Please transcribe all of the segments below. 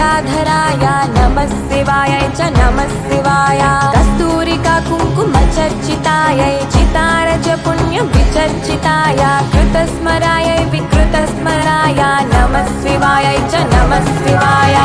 जटाधराय नमः शिवाय च नमः शिवाय कस्तूरिका कुङ्कुमचर्चितायै चितारज पुण्यं विचर्चिताय कृतस्मराय विकृतस्मराय नमः शिवाय च नमः शिवाय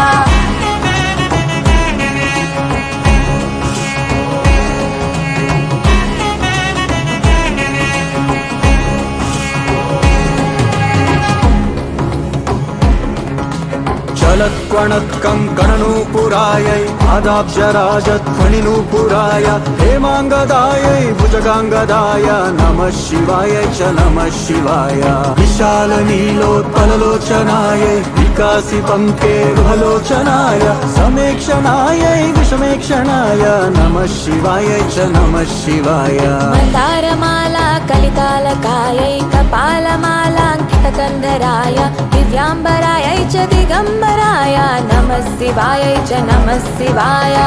चलत्क्वणत्कं कणनूपुरायै आदाब्जराजध्वनिनूपुराय हेमाङ्गदायै भुजगाङ्गदाय नमः शिवाय च नमः शिवाय विशालनीलोत्पललोचनायै विकासिपङ्केरुहलोचनाय समेक्षणायै विषमेक्षणाय नमः शिवाय च नमः शिवाय मन्दारमाला कलितालकायै कपालमालाङ्कितकन्धराय दिव्याम्बरायै च दिगम्बराय नमः शिवाय च नमः शिवाय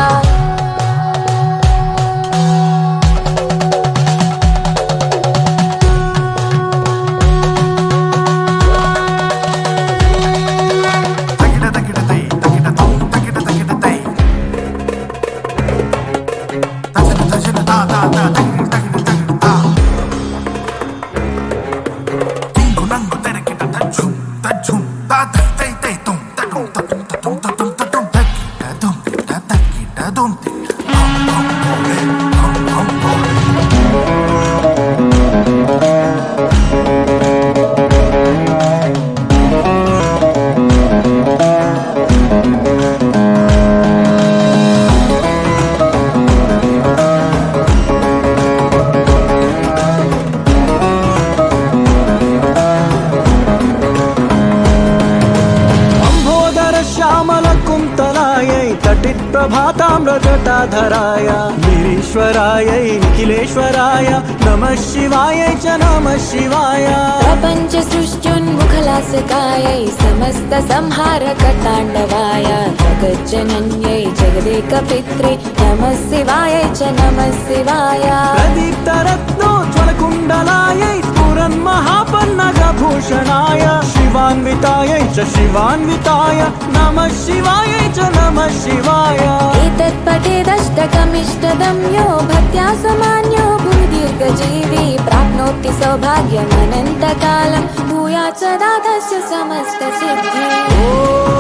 प्रभाताम्रजटाधराय गिरीश्वरायै निखिलेश्वराय नमः शिवाय च नमः शिवाय प्रपञ्च सृष्ट्युन्मुखलासकायै समस्त संहारकताण्डवाय जगज्जनन्यै जगदेकपित्रे नमः शिवाय च नमः शिवाय प्रदीप्तरत्नोज्ज्वलकुण्डलायै स्फुरन्महापन्नगभूषणाय शिवान्वितायै च शिवान्विताय नमः शिवाय च नमः शिवाय एतत्पठेदष्टकमिष्टदं यो भक्त्या समान्यो भूदीर्घजीवी प्राप्नोति सौभाग्यमनन्तकालं भूयात् सदा तस्य समस्तसिद्धिः।